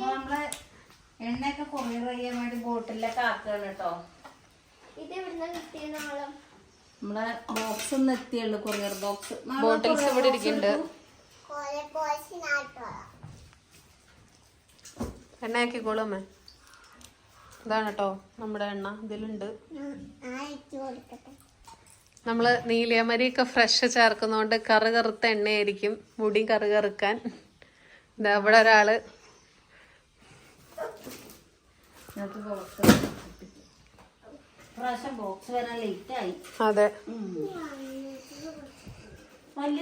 നമ്മള് എണ്ണയൊക്കെ കൊറിയർ ചെയ്യാൻ വേണ്ടി ബോട്ടിലൊക്കെ ആക്കുകയാണ് കേട്ടോ. നമ്മളെ ബോക്സ് ഒന്ന് എത്തിയുള്ളൂ, കൊറിയർ ബോക്സ്. ബോട്ടിൽസ് ഇവിടെ ഇരിക്കുന്നുണ്ട്. എണ്ണ ആക്കിക്കോളൂമ്മേ. ഇതാണ് കേട്ടോ നമ്മുടെ എണ്ണ, ഇതിലുണ്ട്. നമ്മള് നീലിയമരിയൊക്കെ ഫ്രഷ് ചേർക്കുന്നോണ്ട് കറുകറുത്ത എണ്ണയായിരിക്കും മുടി കറുകറുക്കാൻ. ഇതാ ഇവിടെ ഒരാള് ബോക്സ് വരാൻ ലേറ്റ് ആയി. അതെ അതെ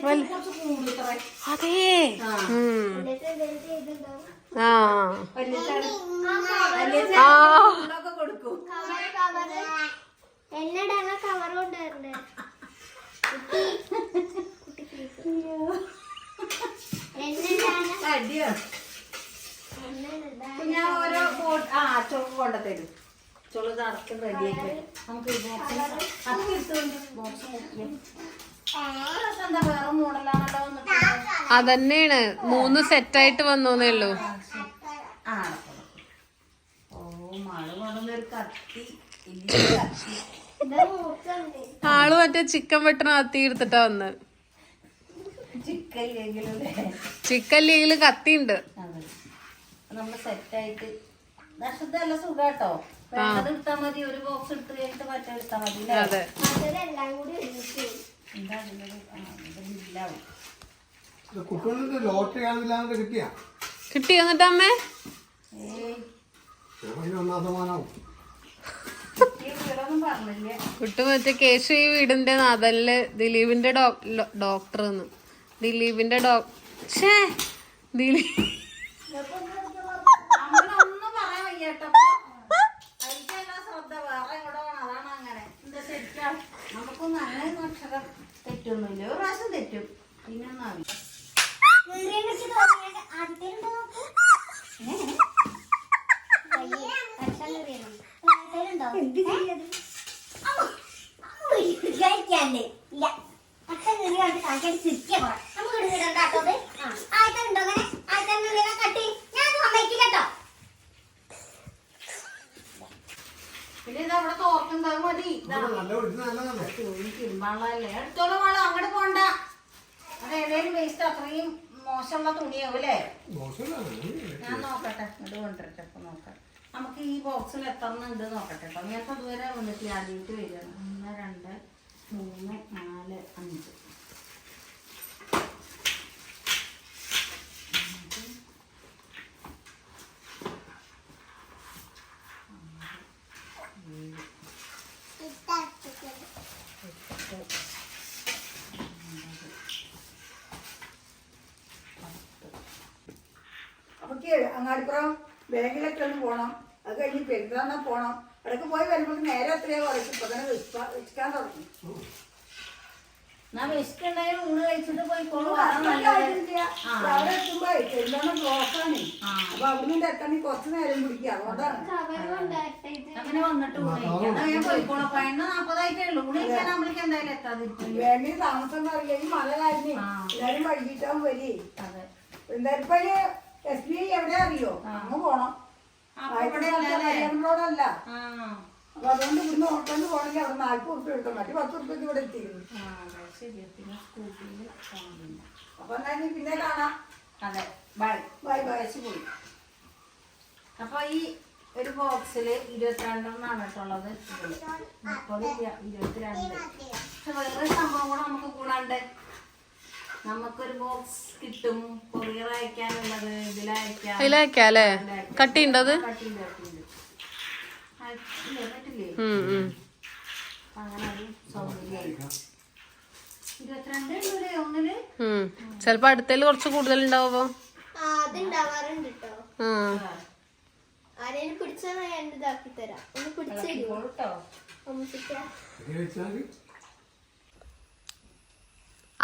കൊടുക്കും. എന്നടാ കവർ കൊണ്ടുവരണ്ടേ? ഞാൻ ഓരോ ചൊള് കൊണ്ട തരും. ചൊള് നടക്കും റെഡിയാക്കി നമുക്ക് എന്താ വേറെ മോഡലാണല്ലോ. അതന്നെയാണ് 3 സെറ്റായിട്ട് വന്നോന്നേ ഉള്ളൂ. ഓ മഴ കൊണ്ടൊരു കത്തി. ആള് മറ്റേ ചിക്കൻ വെട്ടണ കത്തി എടുത്തിട്ടാ വന്ന്. ചിക്കൻ ലീഗില് കത്തിണ്ട്. നമ്മള് സെറ്റായിട്ട് നല്ല സുഖാട്ടോ. വേണ്ടത് എടുത്താ മതി. ഒരു ബോക്സ് എടുത്ത് കഴിഞ്ഞിട്ട് മറ്റേ എടുത്താ മതി. അതെ കിട്ടി. എന്നിട്ട് അമ്മേ കുട്ടു മറ്റേ കേശു ഈ വീടിന്റെ നാഥനില് ദിലീപിന്റെ ഡോക്ടർ ദിലീപിന്റെ ദിലീപ് ഒന്നും പറയാൻ വയ്യട്ടോ. എനിക്കെല്ലാം ശ്രദ്ധ വേറെ എവിടെ വേണം. അതാണ് അങ്ങനെ. എന്താ തെറ്റാ? നമുക്കൊന്നും അങ്ങനെ അക്ഷരം തെറ്റൊന്നുമില്ല. ഒരു പ്രാവശ്യം തെറ്റും, പിന്നെ ഒന്നും അറിയില്ല. പിന്നെ ഇതവിടെ തോർക്കുന്നത് മതി. തിരുമാളല്ലേ എടുത്തോളം വേണം. അങ്ങോട്ട് പോണ്ട. അത് ഏതെങ്കിലും വേസ്റ്റ് അത്രയും മോശമുള്ള തുണിയാവും അല്ലേ? ഞാൻ നോക്കട്ടെ, ഇത് കൊണ്ടുവരട്ടെ. അപ്പൊ നോക്കാം നമുക്ക് ഈ ബോക്സിൽ എത്ര ഉണ്ട് നോക്കട്ടെ കേട്ടോ. ഞാൻ അതുവരെ വന്നിട്ട് ആദ്യമായിട്ട് വരികയാണ്. 1 2 3 4 5. നമുക്ക് അങ്ങാടിപ്പുറം ബാങ്കിലൊക്കെ ഒന്ന് പോകണം. അത് കഴിഞ്ഞ് പെരുന്നാളിനെ പോകണം. അവിടേക്ക് പോയി വരുമ്പോൾ നേരെ എത്രയോ കുറച്ച് ഇപ്പൊ തന്നെ വെച്ചിക്കാൻ തുടങ്ങി. ഊണ് കഴിച്ചിട്ട് പോയിക്കോളൂ. അവിടെ എത്തുമ്പോ പെരുന്നാളിന് ബ്ലോക്കാണ്. അപ്പൊ അവിടുന്ന് എത്തണി കുറച്ച് നേരം പിടിക്കുക. അതുകൊണ്ടാണ് അങ്ങനെ വന്നിട്ട് പോയിക്കോളൂ. 40 ഉള്ളൂ. ഊണ് കഴിക്കാനാകുമ്പോഴേക്കും എന്തായാലും എത്താതിരിക്കും. വേണ്ടി താമസം അറിയില്ലെങ്കിൽ മഴ കഴിഞ്ഞ് എല്ലാരും വൈകിട്ടാവും വരി. എന്തായാലും ഇപ്പൊ SBI എവിടെ അറിയോ? അങ്ങ് പോണം. റോഡല്ല. അപ്പൊ അതുകൊണ്ട് ഇവിടുന്ന് ഓട്ടോന്ന് പോണെങ്കിൽ അവിടെ 40 ഉറുപ്പ്യ എടുക്കും. മറ്റു 10 ഉറുപ്പ്യക്ക് ഇവിടെ എത്തിയിരുന്നു. അപ്പൊ എന്നാലും പിന്നെ കാണാം. അതെ ബൈ ബൈ ബൈ. പോയി. അപ്പൊ ഈ ഒരു ബോക്സില് 22 കേട്ടുള്ളത്. 22. പക്ഷെ വേറൊരു സംഭവം കൂടെ നമുക്ക് കൂടാണ്ട്. നമുക്കൊരു ബോക്സ് കിട്ടും കൊറിയർ അയക്കാനുള്ളത്. ഇതിലയക്കാം അല്ലേ? കട്ടിയുണ്ടത്? പറ്റില്ലേ? അങ്ങനെ ഒരു സൗകര്യമായിരിക്കും. 22 ഉള്ളൂല്ലേ ഒന്നില്? ചെലപ്പോ അടുത്തേല് കുറച്ച് കൂടുതൽ ഉണ്ടാവുമ്പോ അതുണ്ടാവാറുണ്ട് കേട്ടോ. ആരെയും പിടിച്ചാ ഞാൻ ഇതാക്കി തരാം. ഒന്ന് പിടിച്ചു കേട്ടോ.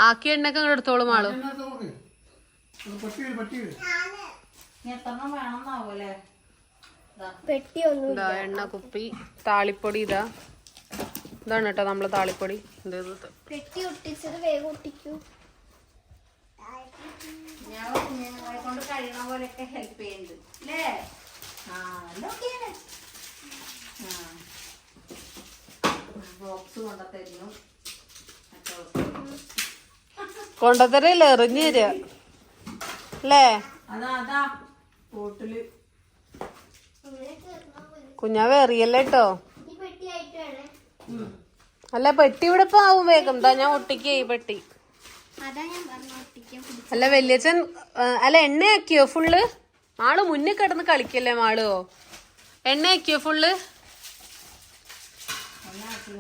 ആക്കിയ എണ്ണൊക്കെ അങ്ങോട്ട് എടുത്തോളും ആളും. എത്രണ്ണം വേണമെന്നാവൂല്ലേ? പെട്ടി ഒന്നും എണ്ണ കുപ്പി, താളിപ്പൊടി. ഇതാണ് കേട്ടോ നമ്മളെ പെട്ടി ഒട്ടിച്ചത്. വേഗം ഒട്ടിക്കൂ. കുഞ്ഞാവ് കുഞ്ഞുങ്ങളെ കൊണ്ട് കഴിയണ പോലെയൊക്കെ ഹെൽപ്പ് ചെയ്യുന്നുണ്ട് അല്ലേ? ആ എന്തൊക്കെയാണ് ബോക്സ് കൊണ്ടുത്തരുന്നു. കൊണ്ടത്തരല്ലേ എറിഞ്ഞു തരിക അല്ലേ? അതാ ബോട്ടില് കുഞ്ഞാവ് എറിയല്ലേ കേട്ടോ. ഈ പെട്ടി ആയിട്ടാണ്. അല്ല പെട്ടി ഇവിടെ ഇപ്പൊ ആവും വേഗം. എന്താ ഞാൻ ഒട്ടിക്കേ ഈ പെട്ടി. അതാ ഞാൻ പറഞ്ഞു ഒട്ടിക്കാൻ. അല്ല വല്യച്ഛൻ അല്ല എണ്ണയാക്കിയോ ഫുള്ള്? മാള് മുന്നിൽ കിടന്ന് കളിക്കല്ലേ മാളോ? എണ്ണയാക്കിയോ ഫുള്ള്?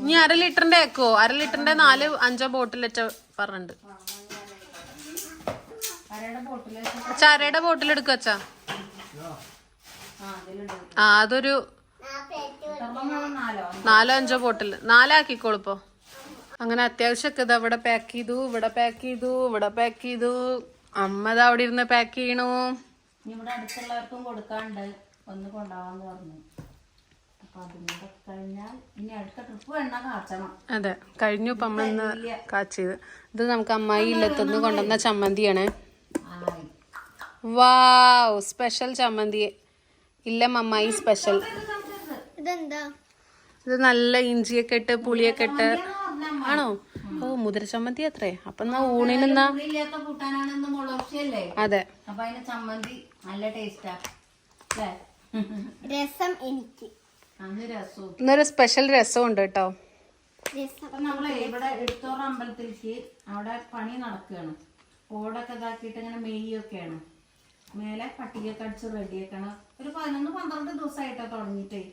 ഇനി 1/2 ലിറ്ററിന്റെ ആക്കോ? 1/2 ലിറ്ററിന്റെ 4-5 ബോട്ടിലൊക്കെ പറഞ്ഞിട്ടുണ്ട്. ചരയുടെ ബോട്ടിൽ എടുക്കുക അച്ഛാ. ആ അതൊരു 4-5 ബോട്ടിൽ 4 ആക്കിക്കോളിപ്പോ. അങ്ങനെ അത്യാവശ്യമൊക്കെ ഇത് അവിടെ പാക്ക് ചെയ്തു, ഇവിടെ പാക്ക് ചെയ്തു, ഇവിടെ പാക്ക് ചെയ്തു. അമ്മ ഇത് അവിടെ ഇരുന്ന് പാക്ക് ചെയ്യണു. ഇവിടെ അടുത്തുള്ളവർക്കും കൊടുക്കാണ്ട് ഒന്ന് കൊണ്ടുപോകാന്ന് പറഞ്ഞു. അപ്പൊ അതും കൂടെ കഴിഞ്ഞാൽ ഇനി അടുത്ത ട്രിപ്പ് എണ്ണ കാച്ചണം. അതെ കഴിഞ്ഞു. ഇപ്പൊ അമ്മ ഇന്ന് കാച്ചിയത്. ഇത് നമുക്ക് അമ്മായി ഇല്ലത്തുനിന്ന് കൊണ്ടുവന്ന ചമ്മന്തിയാണ്. വാവ് സ്പെഷ്യൽ ചമ്മന്തി. ഇല്ല അമ്മായി സ്പെഷ്യൽ. ഇതെന്താ? ഇത് നല്ല ഇഞ്ചിയൊക്കെ ഇട്ട് പുളിയൊക്കെ ഇട്ട് ആണോ? ഓ മുതിര ചമ്മന്തി അത്രേ. അപ്പൊ എന്നാ ഊണിനെന്നാ കൂട്ടാനാണ് ഇന്ന് മുളകല്ലേ? അതെ. അപ്പൊ അതിന് ചമ്മന്തി നല്ല ടേസ്റ്റാ അല്ലേ? രസം എനിക്ക്. അന്ന് രസവും ഇന്നൊരു സ്പെഷ്യൽ രസം ഉണ്ട് കേട്ടോ. രസം അപ്പൊ നമ്മളെ ഇവിടെ എടുത്തോറ അമ്പലത്തിലേക്ക് അവിടെ പണി നടക്കുകയാണ്. ഓടൊക്കെ ഇതാക്കിയിട്ട് ഇങ്ങനെ മെയ്യൊക്കെയാണ്. മേലെ പട്ടികയൊക്കെ അടിച്ച് റെഡിയാക്കണം. ഒരു 11-12 ദിവസമായിട്ടാ തുടങ്ങിയിട്ടേ.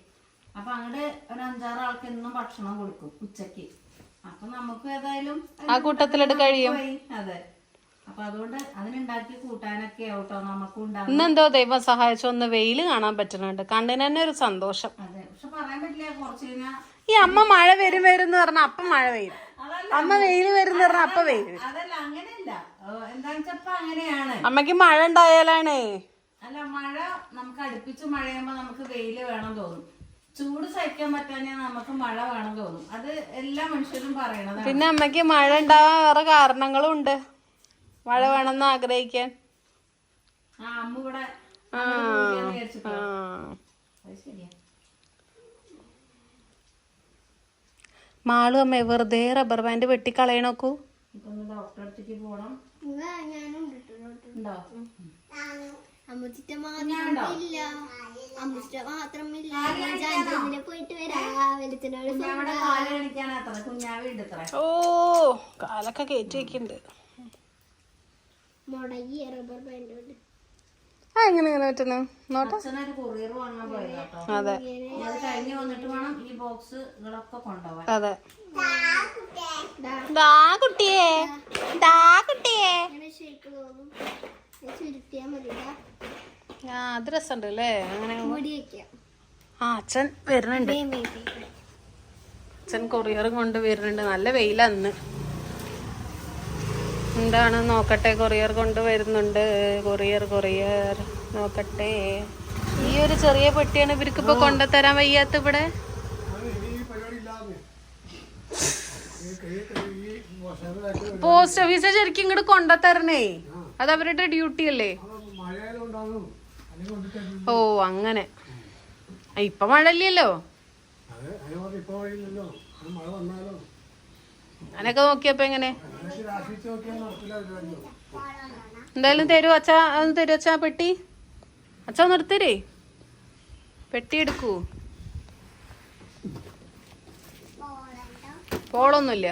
അപ്പൊ അങ്ങോട്ട് ഒരു 5-6 ആൾക്ക് എന്നും ഭക്ഷണം കൊടുക്കും ഉച്ചക്ക്. അപ്പൊ നമുക്ക് ഏതായാലും ആ കൂട്ടത്തിലോട്ട് കഴിയും. അതെ. അപ്പൊ അതുകൊണ്ട് അതിനുണ്ടാക്കി കൂട്ടാനൊക്കെ ആവട്ടോ നമുക്കും ഉണ്ടാകും. ഇന്നെന്തോ ദൈവം സഹായിച്ചു ഒന്ന് വെയില് കാണാൻ പറ്റുന്നുണ്ട്. കണ്ടിന് തന്നെ ഒരു സന്തോഷം. അതെ പക്ഷെ പറയാൻ പറ്റില്ല. കുറച്ച് കഴിഞ്ഞാൽ ഈ അമ്മ മഴ വരും എന്ന് പറഞ്ഞ അപ്പം മഴ പെയ്യും. അമ്മ വെയില് വരും പറഞ്ഞ അപ്പ വെയില്. അതല്ല അങ്ങനെയല്ല. എന്താന്ന് വെച്ചപ്പോ അങ്ങനെയാണ്. അമ്മക്ക് മഴ ഉണ്ടായാലാണേ. അല്ല മഴ നമുക്ക് അടുപ്പിച്ച് മഴയാകുമ്പോ നമുക്ക് വെയില് വേണം തോന്നും. ചൂട് സഹിക്കാൻ പറ്റാഞ്ഞാ നമുക്ക് മഴ വേണം തോന്നും. അത് എല്ലാ മനുഷ്യരും പറയണതാണ്. പിന്നെ അമ്മക്ക് മഴ ഉണ്ടാവാൻ വേറെ കാരണങ്ങളും ഉണ്ട്. മഴ വേണമെന്ന് ആഗ്രഹിക്കാൻ. അമ്മ ഇവിടെ ശരിയാ. മാളും അമ്മ വെറുതെ റബ്ബർ ബാൻഡ് വെട്ടിക്കളയണോക്കൂ. ഇപ്പൊ ഡോക്ടറെ അടുത്തേക്ക് പോണം. ഞാനും ഉണ്ടോ? അമ്മച്ചിട്ട മാത്രമില്ല. അമ്മച്ചിട്ട മാത്രമില്ല. ഞാൻ പോയിട്ട് വരാം. വെളുത്തിനോട് കാല് കാണിക്കാനത്ര കുഞ്ഞാവി ഉണ്ട് ഇത്ര. ഓ കാലൊക്കെ കയറ്റി വെക്കുന്നുണ്ട്. മുടങ്ങി റബ്ബർ ബാൻഡ്. ആ എങ്ങനെ പറ്റുന്നു നോട്ടെ. അച്ഛനൊരു കൊറിയർ വാങ്ങാൻ പോയത് കേട്ടോ. അതെ അത് കഴിഞ്ഞ് വന്നിട്ട് വേണം ഈ ബോക്സുകളൊക്കെ കൊണ്ടുപോവാൻ. അതെ. ദാ കുട്ടിയെ ശരിക്കും തോന്നും. ചുരുട്ടിയാ മതി. ആ അത് രസമുണ്ട് അല്ലേ? അങ്ങനെ മുടി വെക്കാം. ആ അച്ഛൻ വരുന്നുണ്ട്. അച്ഛൻ കൊറിയർ കൊണ്ട് വരുന്നുണ്ട്. നല്ല വെയിലന്ന്. എന്താണ് നോക്കട്ടെ. കൊറിയർ കൊണ്ട് വരുന്നുണ്ട്. കൊറിയർ നോക്കട്ടെ. ഈ ഒരു ചെറിയ പെട്ടിയാണ് ഇവർക്ക് ഇപ്പൊ കൊണ്ടുതരാൻ വയ്യാത്ത ഇവിടെ. പോസ്റ്റ് ഓഫീസ് ശരിക്കും ഇങ്ങോട്ട് കൊണ്ടുതരണേ. അത് അവരുടെ ഡ്യൂട്ടി അല്ലേ? ഓ അങ്ങനെ. ഇപ്പൊ മഴയില്ലല്ലോ. അങ്ങനൊക്കെ നോക്കിയപ്പോ എങ്ങനെ എന്തായാലും തരൂ അച്ഛാ. ഒന്ന് തരൂ അച്ഛാ പെട്ടി. അച്ഛാ ഒന്ന് എടുത്തരേ. പെട്ടി എടുക്കൂ. പോളൊന്നുമില്ല.